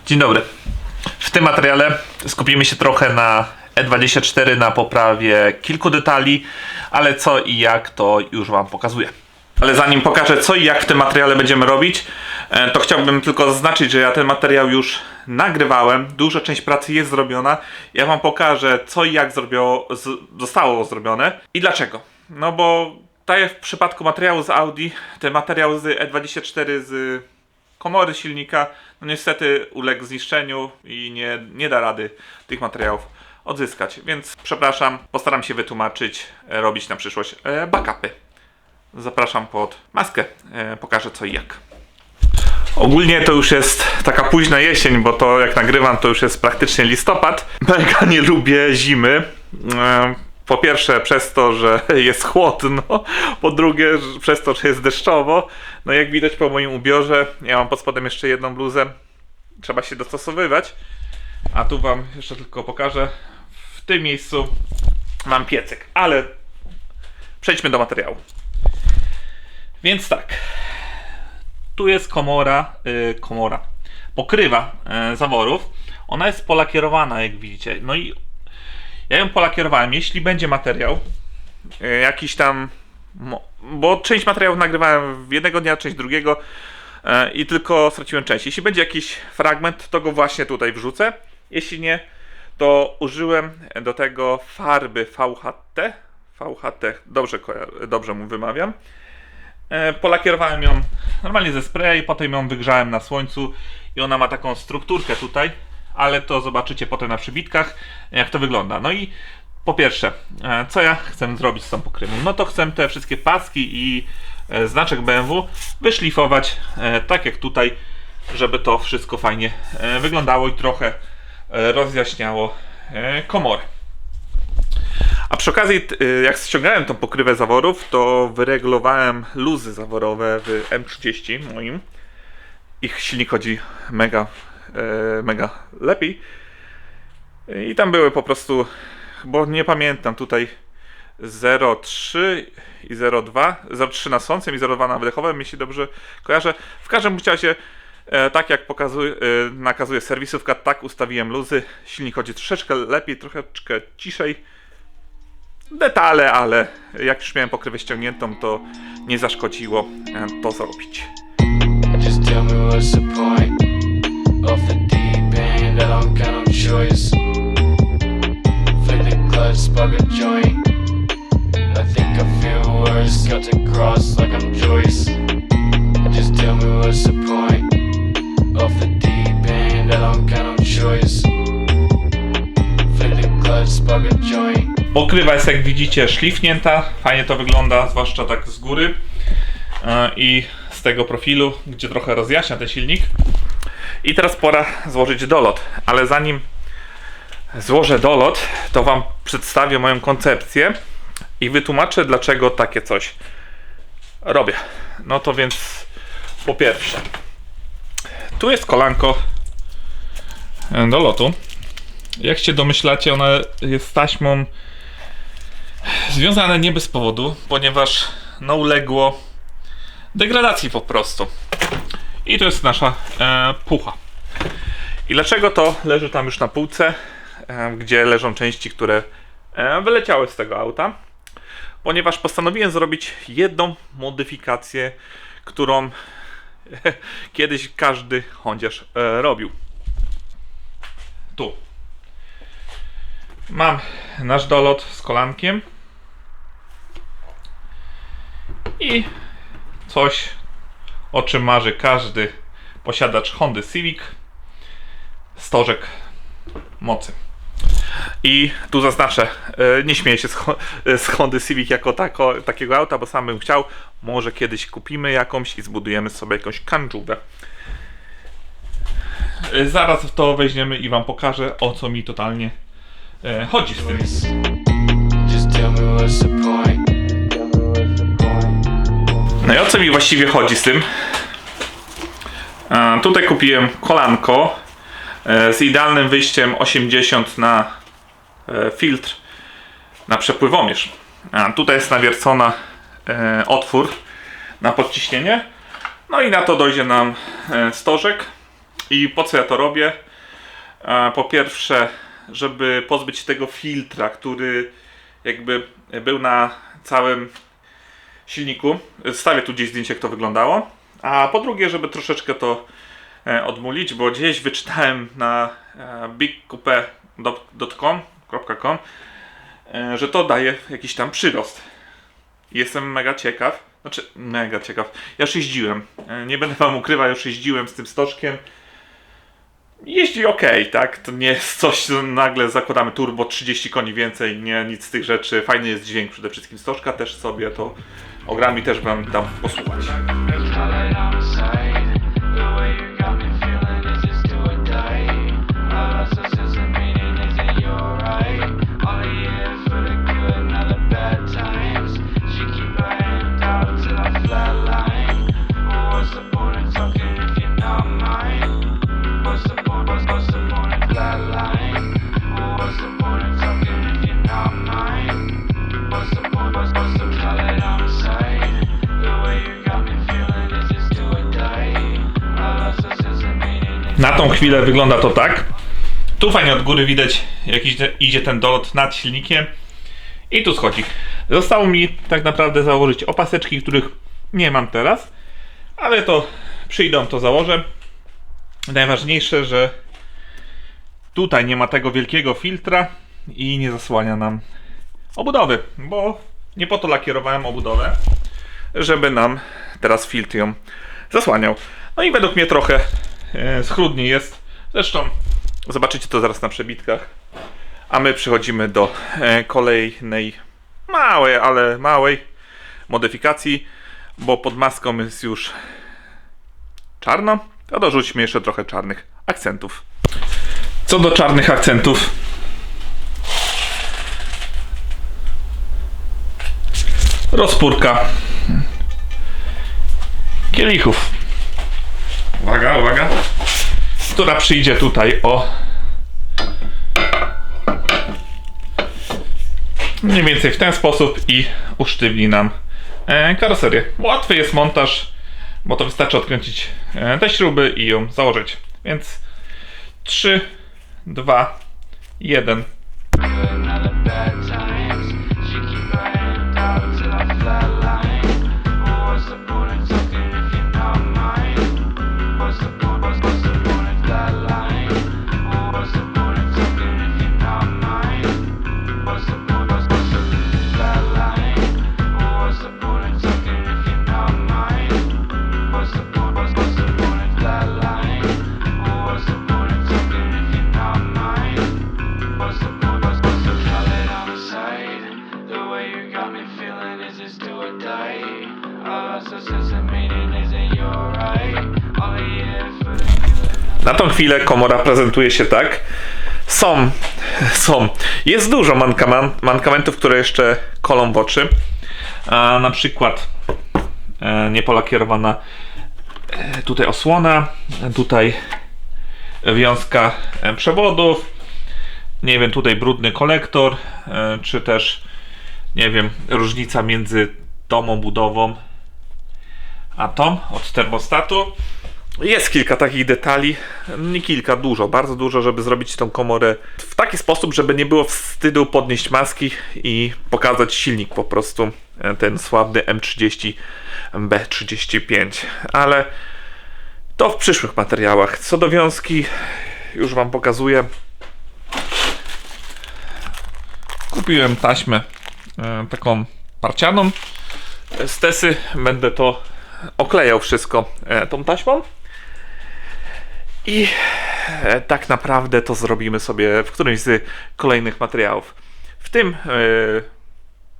Dzień dobry. W tym materiale skupimy się trochę na E24, na poprawie kilku detali, ale co i jak to już Wam pokazuję. Ale zanim pokażę co i jak w tym materiale będziemy robić, to chciałbym tylko zaznaczyć, że ja ten materiał już nagrywałem, duża część pracy jest zrobiona. Ja Wam pokażę co i jak zostało zrobione i dlaczego. No bo tak jak w przypadku materiału z Audi, ten materiał z E24 z komory silnika, no niestety uległ zniszczeniu i nie da rady tych materiałów odzyskać. Więc przepraszam, postaram się wytłumaczyć, robić na przyszłość backupy. Zapraszam pod maskę, pokażę co i jak. Ogólnie to już jest taka późna jesień, bo to jak nagrywam to już jest praktycznie listopad. Mega nie lubię zimy. Po pierwsze przez to, że jest chłodno, po drugie przez to, że jest deszczowo. No jak widać po moim ubiorze, ja mam pod spodem jeszcze jedną bluzę, trzeba się dostosowywać. A tu Wam jeszcze tylko pokażę, w tym miejscu mam piecyk, ale przejdźmy do materiału. Więc tak, tu jest pokrywa zaworów, ona jest polakierowana jak widzicie, no i ja ją polakierowałem. Jeśli będzie materiał jakiś tam, bo część materiałów nagrywałem w jednego dnia, część drugiego i tylko straciłem część. Jeśli będzie jakiś fragment, to go właśnie tutaj wrzucę. Jeśli nie, to użyłem do tego farby VHT, dobrze mu wymawiam. Polakierowałem ją normalnie ze spray, potem ją wygrzałem na słońcu i ona ma taką strukturkę tutaj, ale to zobaczycie potem na przybitkach, jak to wygląda. No i po pierwsze, co ja chcę zrobić z tą pokrywą? No to chcę te wszystkie paski i znaczek BMW wyszlifować tak jak tutaj, żeby to wszystko fajnie wyglądało i trochę rozjaśniało komory. A przy okazji, jak ściągałem tą pokrywę zaworów, to wyregulowałem luzy zaworowe w M30 moim. Ich silnik chodzi mega lepiej. I tam były po prostu, bo nie pamiętam, tutaj 0,3 i 0,2, 0,3 na słońcem i 0,2 na wydechowym, jeśli dobrze kojarzę. W każdym razie, tak jak nakazuje serwisówka, tak ustawiłem luzy. Silnik chodzi troszeczkę lepiej, troszeczkę ciszej. Detale, ale jak już miałem pokrywę ściągniętą, to nie zaszkodziło to zrobić. Just tell me what's the point of the deep end. I don't got no choice. Flick the clutch, spark a joint. I think I feel worse. Cut to cross like I'm Joyce. Just tell me what's the point of the deep end. I don't got no choice. Flick the clutch, spark a joint. Pokrywa jest jak widzicie szlifnięta, fajnie to wygląda, zwłaszcza tak z góry i z tego profilu, gdzie trochę rozjaśnia ten silnik. I teraz pora złożyć dolot, ale zanim złożę dolot, to Wam przedstawię moją koncepcję i wytłumaczę, dlaczego takie coś robię. No to więc po pierwsze, tu jest kolanko dolotu. Jak się domyślacie, ona jest taśmą związane nie bez powodu, ponieważ no uległo degradacji po prostu. I to jest nasza pucha. I dlaczego to leży tam już na półce, gdzie leżą części, które wyleciały z tego auta? Ponieważ postanowiłem zrobić jedną modyfikację, którą kiedyś każdy hondziarz robił. Tu mam nasz dolot z kolankiem i coś, o czym marzy każdy posiadacz Hondy Civic, stożek mocy. I tu zaznaczę, nie śmieję się z Hondy Civic jako takiego auta, bo sam bym chciał. Może kiedyś kupimy jakąś i zbudujemy sobie jakąś kanżurę. Zaraz to weźmiemy i Wam pokażę, o co mi totalnie chodzi z tym. Just tell me what's the point. No i o co mi właściwie chodzi z tym? Tutaj kupiłem kolanko z idealnym wyjściem 80 na filtr na przepływomierz. Tutaj jest nawiercona otwór na podciśnienie. No i na to dojdzie nam stożek I po co ja to robię? Po pierwsze, żeby pozbyć się tego filtra, który jakby był na całym silniku. Wstawię tu gdzieś zdjęcie, jak to wyglądało. A po drugie, żeby troszeczkę to odmulić, bo gdzieś wyczytałem na bigcoupe.com, że to daje jakiś tam przyrost. Jestem mega ciekaw. Ja już jeździłem. Nie będę wam ukrywał, już jeździłem z tym stożkiem. Jeździ ok, tak? To nie jest coś, co nagle zakładamy turbo 30 koni więcej, nie, nic z tych rzeczy. Fajny jest dźwięk przede wszystkim stożka, też sobie to ogram i też wam dam posłuchać. Na tą chwilę wygląda to tak. Tu fajnie od góry widać, jak idzie ten dolot nad silnikiem. I tu schodzi. Zostało mi tak naprawdę założyć opaseczki, których nie mam teraz. Ale to przyjdą, to założę. Najważniejsze, że tutaj nie ma tego wielkiego filtra i nie zasłania nam obudowy. Bo nie po to lakierowałem obudowę, żeby nam teraz filtr ją zasłaniał. No i według mnie trochę schludnie jest. Zresztą zobaczycie to zaraz na przebitkach. A my przechodzimy do kolejnej małej modyfikacji, bo pod maską jest już czarno. To dorzućmy jeszcze trochę czarnych akcentów. Co do czarnych akcentów, rozpórka kielichów. Uwaga, która przyjdzie tutaj mniej więcej w ten sposób i usztywni nam karoserię. Łatwy jest montaż, bo to wystarczy odkręcić te śruby i ją założyć. Więc 3, 2, 1. Na tą chwilę komora prezentuje się tak. Jest dużo mankamentów, które jeszcze kolą w oczy. Na przykład niepolakierowana tutaj osłona, tutaj wiązka przewodów, nie wiem, tutaj brudny kolektor, czy też, nie wiem, różnica między tą obudową a tą od termostatu. Jest kilka takich detali, nie kilka, dużo, bardzo dużo, żeby zrobić tą komorę w taki sposób, żeby nie było wstydu podnieść maski i pokazać silnik po prostu, ten sławny M30 B35, ale to w przyszłych materiałach. Co do wiązki, już wam pokazuję. Kupiłem taśmę taką parcianą z Tesy, będę to oklejał wszystko tą taśmą. I tak naprawdę to zrobimy sobie w którymś z kolejnych materiałów. W tym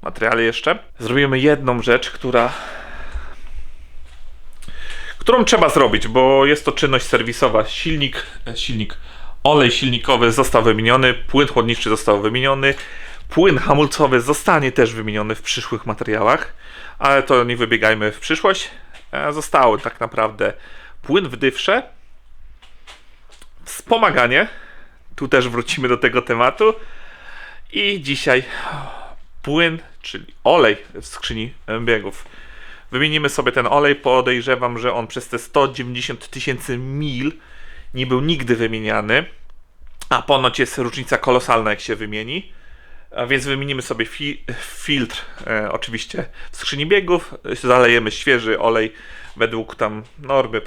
materiale jeszcze zrobimy jedną rzecz, którą trzeba zrobić, bo jest to czynność serwisowa. Olej silnikowy został wymieniony, płyn chłodniczy został wymieniony, płyn hamulcowy zostanie też wymieniony w przyszłych materiałach, ale to nie wybiegajmy w przyszłość. Zostały tak naprawdę płyn w dywsze, wspomaganie, tu też wrócimy do tego tematu, i dzisiaj płyn, czyli olej w skrzyni biegów. Wymienimy sobie ten olej, podejrzewam, że on przez te 190 000 mil nie był nigdy wymieniany, a ponoć jest różnica kolosalna, jak się wymieni. A więc wymienimy sobie filtr, oczywiście w skrzyni biegów, zalejemy świeży olej według tam normy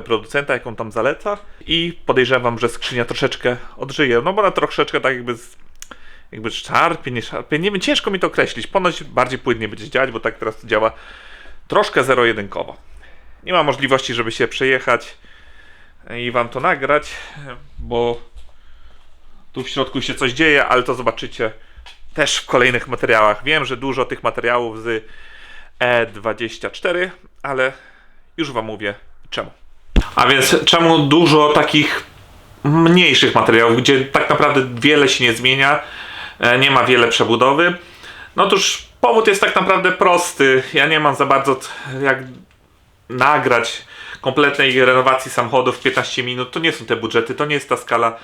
producenta, jaką tam zaleca, i podejrzewam, że skrzynia troszeczkę odżyje, no bo ona troszeczkę tak jakby szarpie, nie szarpie, nie wiem, ciężko mi to określić, ponoć bardziej płynnie będzie działać, bo tak teraz to działa troszkę zero-jedynkowo. Nie ma możliwości, żeby się przejechać i wam to nagrać, bo tu w środku się coś dzieje, ale to zobaczycie też w kolejnych materiałach. Wiem, że dużo tych materiałów z E24, ale już wam mówię czemu. A więc czemu dużo takich mniejszych materiałów, gdzie tak naprawdę wiele się nie zmienia, nie ma wiele przebudowy. No otóż powód jest tak naprawdę prosty. Ja nie mam za bardzo jak nagrać kompletnej renowacji samochodów w 15 minut. To nie są te budżety, to nie jest ta skala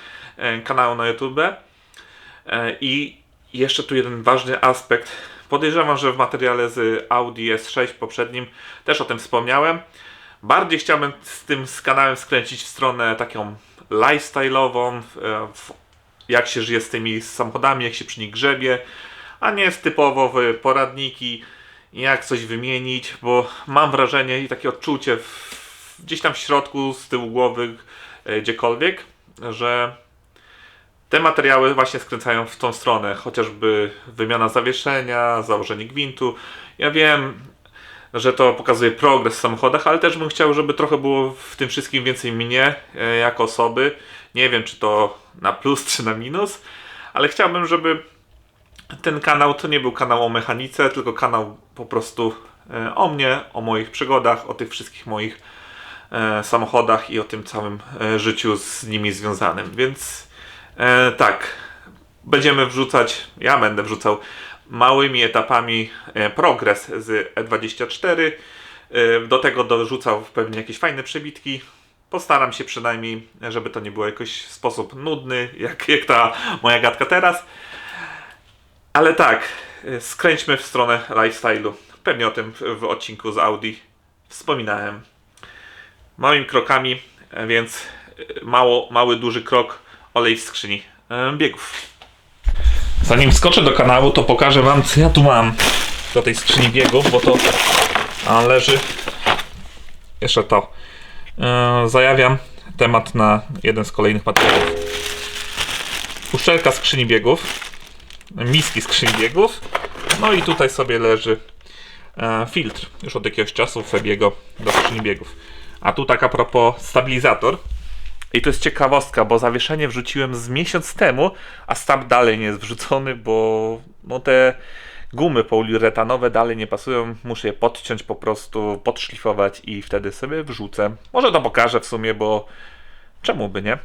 kanału na YouTube. I jeszcze tu jeden ważny aspekt. Podejrzewam, że w materiale z Audi S6 poprzednim też o tym wspomniałem. Bardziej chciałbym z kanałem skręcić w stronę taką lifestyle'ową, jak się żyje z tymi samochodami, jak się przy nich grzebie, a nie typowo w poradniki, jak coś wymienić, bo mam wrażenie i takie odczucie gdzieś tam w środku, z tyłu głowy, gdziekolwiek, że te materiały właśnie skręcają w tą stronę, chociażby wymiana zawieszenia, założenie gwintu. Ja wiem, że to pokazuje progres w samochodach, ale też bym chciał, żeby trochę było w tym wszystkim więcej mnie jako osoby. Nie wiem, czy to na plus, czy na minus, ale chciałbym, żeby ten kanał to nie był kanał o mechanice, tylko kanał po prostu o mnie, o moich przygodach, o tych wszystkich moich samochodach i o tym całym życiu z nimi związanym. Więc tak, będziemy wrzucać, ja będę wrzucał małymi etapami progres z E24. Do tego dorzucał pewnie jakieś fajne przebitki. Postaram się przynajmniej, żeby to nie było jakoś w sposób nudny, jak ta moja gadka teraz. Ale tak, skręćmy w stronę lifestyle'u. Pewnie o tym w odcinku z Audi wspominałem. Małymi krokami, więc mały, duży krok, olej w skrzyni biegów. Zanim skoczę do kanału, to pokażę wam, co ja tu mam do tej skrzyni biegów, bo to leży jeszcze to. Zajawiam temat na jeden z kolejnych materiałów. Uszczelka skrzyni biegów, miski skrzyni biegów, no i tutaj sobie leży filtr już od jakiegoś czasu Febiego do skrzyni biegów. A tu tak a propos stabilizator. I to jest ciekawostka, bo zawieszenie wrzuciłem z miesiąc temu, a stab dalej nie jest wrzucony, bo no te gumy poliuretanowe dalej nie pasują. Muszę je podciąć po prostu, podszlifować i wtedy sobie wrzucę. Może to pokażę w sumie, bo czemu by nie?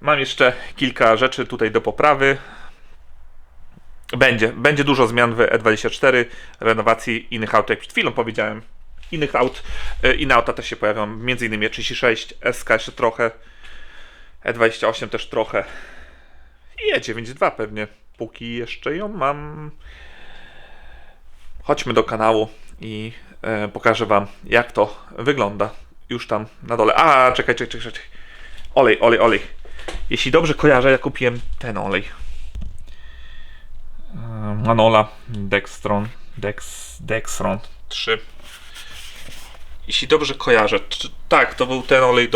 Mam jeszcze kilka rzeczy tutaj do poprawy. Będzie dużo zmian w E24, renowacji innych aut, jak przed chwilą powiedziałem. Inne auta też się pojawią, m.in. E36, SK jeszcze trochę, E28 też trochę i E92 pewnie, póki jeszcze ją mam. Chodźmy do kanału i pokażę wam, jak to wygląda już tam na dole. A, czekaj. Olej. Jeśli dobrze kojarzę, ja kupiłem ten olej. Manola Dextron 3. Jeśli dobrze kojarzę, tak, to był ten olej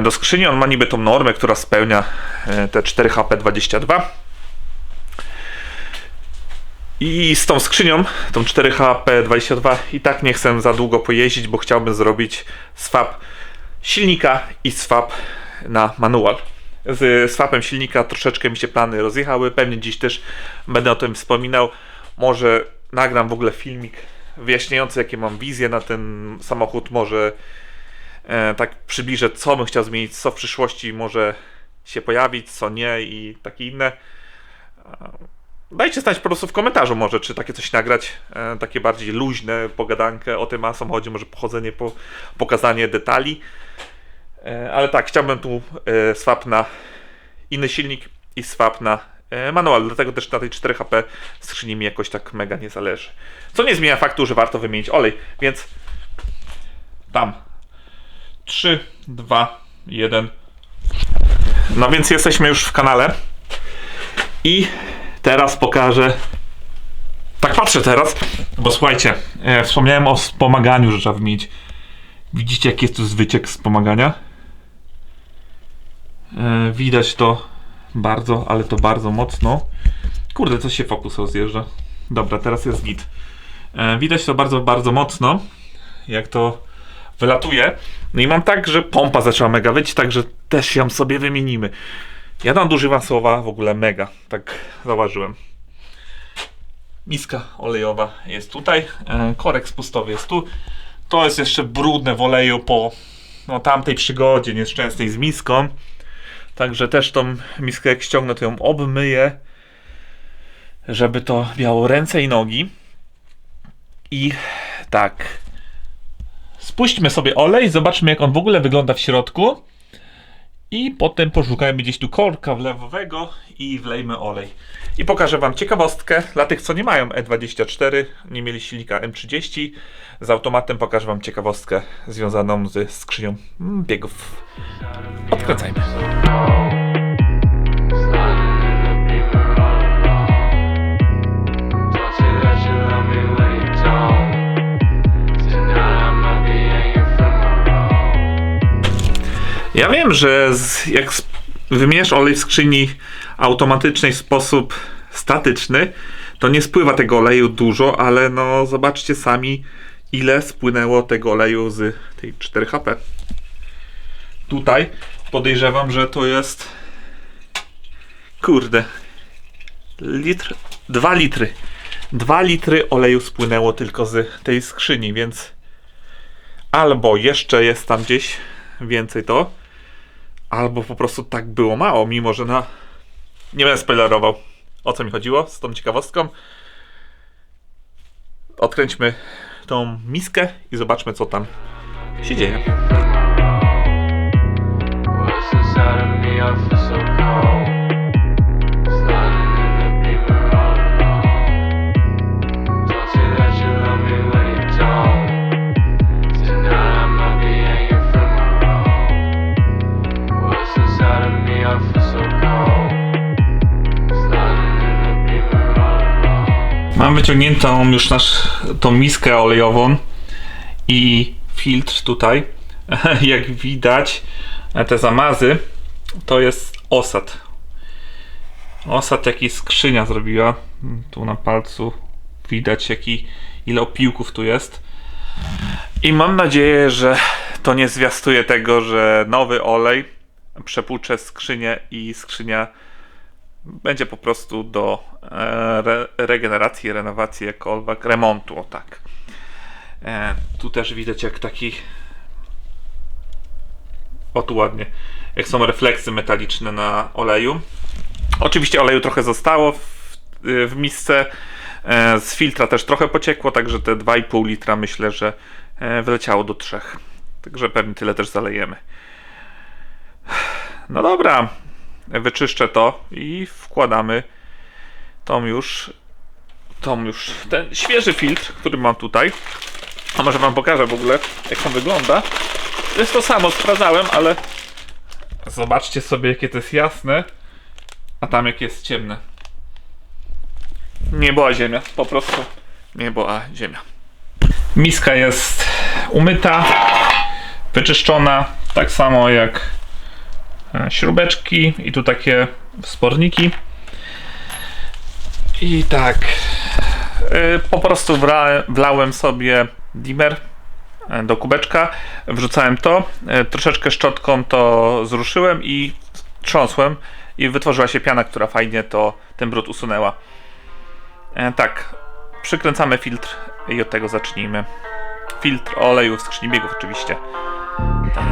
do skrzyni. On ma niby tą normę, która spełnia te 4HP22. I z tą skrzynią, tą 4HP22, i tak nie chcę za długo pojeździć, bo chciałbym zrobić swap silnika i swap na manual. Z swapem silnika troszeczkę mi się plany rozjechały. Pewnie dziś też będę o tym wspominał. Może nagram w ogóle filmik wyjaśniający, jakie mam wizje na ten samochód. Może tak przybliżę, co bym chciał zmienić, co w przyszłości może się pojawić, co nie i takie inne. Dajcie znać po prostu w komentarzu może, czy takie coś nagrać, takie bardziej luźne pogadankę o tym samochodzie, może pochodzenie, pokazanie detali. Ale tak, chciałbym tu swap na inny silnik i swap na manual, dlatego też na tej 4HP skrzyni mi jakoś tak mega nie zależy. Co nie zmienia faktu, że warto wymienić olej, więc tam 3, 2, jeden. No więc jesteśmy już w kanale. I teraz pokażę. Tak patrzę teraz, bo słuchajcie, wspomniałem o wspomaganiu, że trzeba wymienić. Widzicie, jaki jest tu wyciek wspomagania? Widać to bardzo, ale to bardzo mocno. Kurde, coś się fokus rozjeżdża. Dobra, teraz jest git. Widać to bardzo, bardzo mocno, jak to wylatuje. No i mam tak, że pompa zaczęła mega wyć, także też ją sobie wymienimy. Ja nadużywam słowa w ogóle mega, tak zauważyłem. Miska olejowa jest tutaj, korek spustowy jest tu. To jest jeszcze brudne w oleju po tamtej przygodzie nieszczęsnej z miską. Także też tą miskę jak ściągnę, to ją obmyję, żeby to miało ręce i nogi. I tak, spuśćmy sobie olej, zobaczmy jak on w ogóle wygląda w środku. I potem poszukajmy gdzieś tu korka wlewowego i wlejmy olej. I pokażę wam ciekawostkę dla tych, co nie mają E24, nie mieli silnika M30. Z automatem pokażę wam ciekawostkę związaną ze skrzynią biegów. Odkręcajmy. Ja wiem, że jak wymieniasz olej w skrzyni automatycznej w sposób statyczny, to nie spływa tego oleju dużo, ale no zobaczcie sami, ile spłynęło tego oleju z tej 4HP. Tutaj podejrzewam, że to jest kurde 2 litry. 2 litry oleju spłynęło tylko z tej skrzyni, więc albo jeszcze jest tam gdzieś więcej to, albo po prostu tak było mało, mimo że nie będę spoilerował, o co mi chodziło z tą ciekawostką. Odkręćmy tą miskę i zobaczmy, co tam się dzieje. Mam wyciągniętą już tą miskę olejową i filtr tutaj. Jak widać, te zamazy to jest osad. Osad, jaki skrzynia zrobiła. Tu na palcu widać, ile opiłków tu jest. I mam nadzieję, że to nie zwiastuje tego, że nowy olej przepłucze skrzynię i skrzynia będzie po prostu do regeneracji, renowacji, jakkolwiek, remontu, o tak. Tu też widać jak taki, o tu ładnie, jak są refleksy metaliczne na oleju. Oczywiście oleju trochę zostało w misce, z filtra też trochę pociekło, także te 2,5 litra myślę, że wyleciało do 3. Także pewnie tyle też zalejemy. No dobra, wyczyszczę to i wkładamy ten świeży filtr, który mam tutaj. A może wam pokażę w ogóle, jak on wygląda. To jest to samo, sprawdzałem, ale zobaczcie sobie, jakie to jest jasne, a tam jakie jest ciemne. Niebo a ziemia, po prostu niebo a ziemia. Miska jest umyta, wyczyszczona, tak samo jak śrubeczki i tu takie wsporniki. I tak po prostu wlałem sobie dimmer do kubeczka, wrzucałem to, troszeczkę szczotką to zruszyłem i trząsłem i wytworzyła się piana, która fajnie ten brud usunęła. Tak, przykręcamy filtr i od tego zacznijmy. Filtr oleju w skrzyni biegów oczywiście. Tak.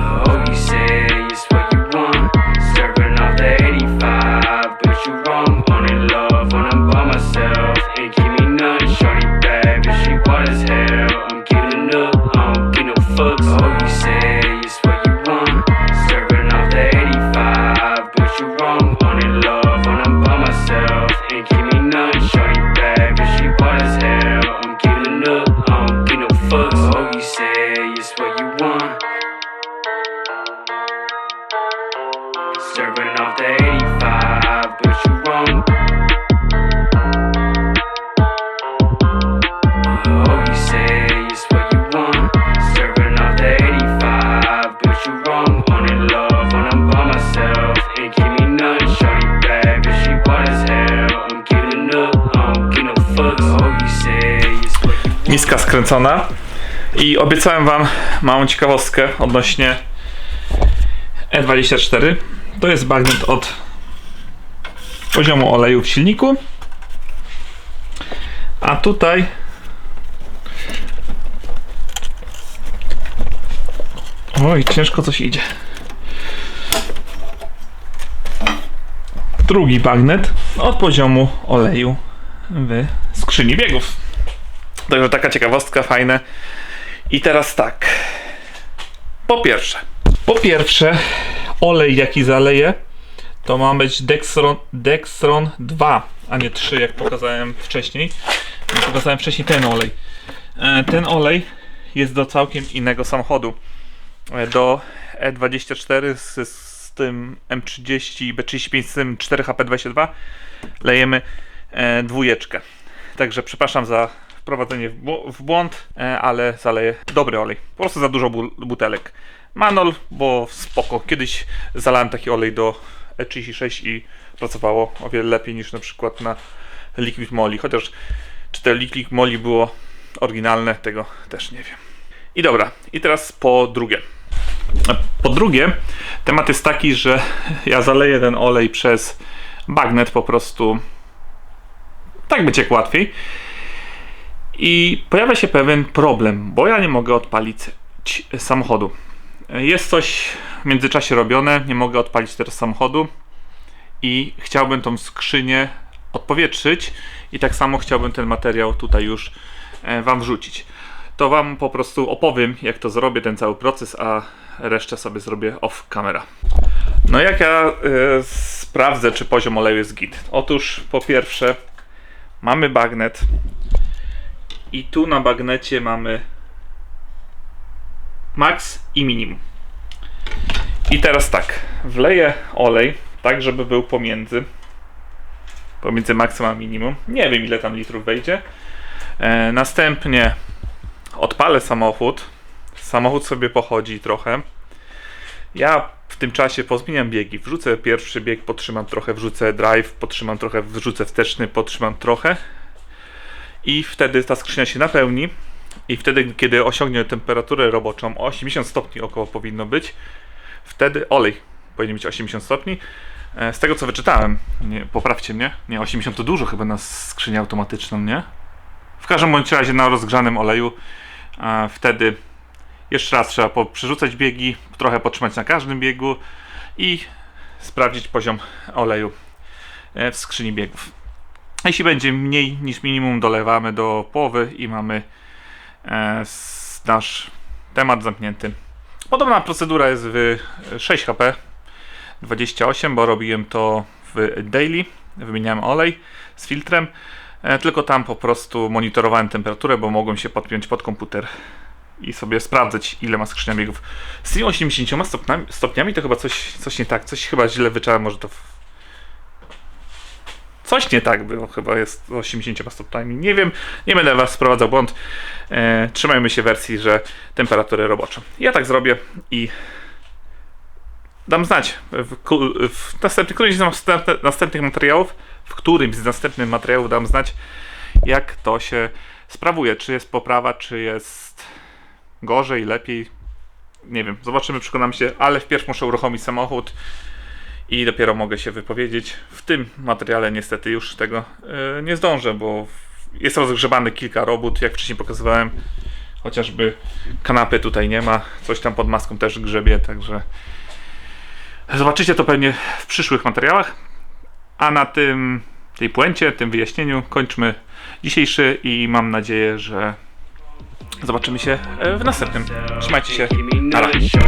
miska skręcona i obiecałem wam małą ciekawostkę odnośnie E24. To jest bagnet od poziomu oleju w silniku, a tutaj oj, ciężko coś idzie. Drugi bagnet od poziomu oleju w skrzyni biegów. Także taka ciekawostka, fajne. I teraz tak. Po pierwsze olej jaki zaleję to ma być Dexron 2, a nie 3 jak pokazałem wcześniej. Pokazałem wcześniej ten olej. Ten olej jest do całkiem innego samochodu. Do E24 z tym M30 B35 z tym 4HP22 lejemy dwójeczkę. Także przepraszam za wprowadzenie w błąd, ale zaleję dobry olej. Po prostu za dużo butelek. Manol, bo spoko. Kiedyś zalałem taki olej do E36 i pracowało o wiele lepiej niż na przykład na Liquid Moly. Chociaż czy to Liquid Moly było oryginalne, tego też nie wiem. I dobra, i teraz po drugie. Po drugie, temat jest taki, że ja zaleję ten olej przez bagnet po prostu. Tak będzie jak łatwiej. I pojawia się pewien problem, bo ja nie mogę odpalić samochodu. Jest coś w międzyczasie robione, nie mogę odpalić teraz samochodu i chciałbym tą skrzynię odpowietrzyć i tak samo chciałbym ten materiał tutaj już wam wrzucić. To wam po prostu opowiem, jak to zrobię, ten cały proces, a resztę sobie zrobię off camera. No jak ja sprawdzę, czy poziom oleju jest git? Otóż po pierwsze mamy bagnet i tu na bagnecie mamy max i minimum. I teraz tak, wleję olej tak, żeby był pomiędzy maksem a minimum. Nie wiem, ile tam litrów wejdzie. Następnie odpalę samochód. Samochód sobie pochodzi trochę. Ja w tym czasie pozmieniam biegi. Wrzucę pierwszy bieg, podtrzymam trochę, wrzucę drive, podtrzymam trochę, wrzucę wsteczny, podtrzymam trochę. I wtedy ta skrzynia się napełni. I wtedy, kiedy osiągnie temperaturę roboczą, 80 stopni około powinno być, wtedy olej powinien być 80 stopni. Z tego co wyczytałem, nie, poprawcie mnie, nie, 80 to dużo chyba na skrzynię automatyczną, nie? W każdym bądź razie na rozgrzanym oleju, wtedy jeszcze raz trzeba przerzucać biegi, trochę podtrzymać na każdym biegu i sprawdzić poziom oleju w skrzyni biegów. Jeśli będzie mniej niż minimum, dolewamy do połowy i mamy nasz temat zamknięty. Podobna procedura jest w 6HP 28, bo robiłem to w daily, wymieniałem olej z filtrem, tylko tam po prostu monitorowałem temperaturę, bo mogłem się podpiąć pod komputer i sobie sprawdzać, ile ma skrzynia biegów. Z tymi 80 stopniami to chyba coś nie tak, coś chyba źle wyczałem, może to coś nie tak było, chyba jest 80 stopniami. Nie wiem, nie będę was wprowadzał w błąd. Trzymajmy się wersji, że temperaturę roboczą. Ja tak zrobię i dam znać w następnych materiałów, w którymś z następnych materiałów dam znać, jak to się sprawuje. Czy jest poprawa, czy jest gorzej, lepiej. Nie wiem, zobaczymy, przekonam się, ale wpierw muszę uruchomić samochód i dopiero mogę się wypowiedzieć. W tym materiale niestety już tego nie zdążę, bo jest rozgrzebany kilka robót, jak wcześniej pokazywałem. Chociażby kanapy tutaj nie ma, coś tam pod maską też grzebie, także zobaczycie to pewnie w przyszłych materiałach. A na tej puencie, tym wyjaśnieniu kończmy dzisiejszy i mam nadzieję, że zobaczymy się w następnym. Trzymajcie się. Na razie.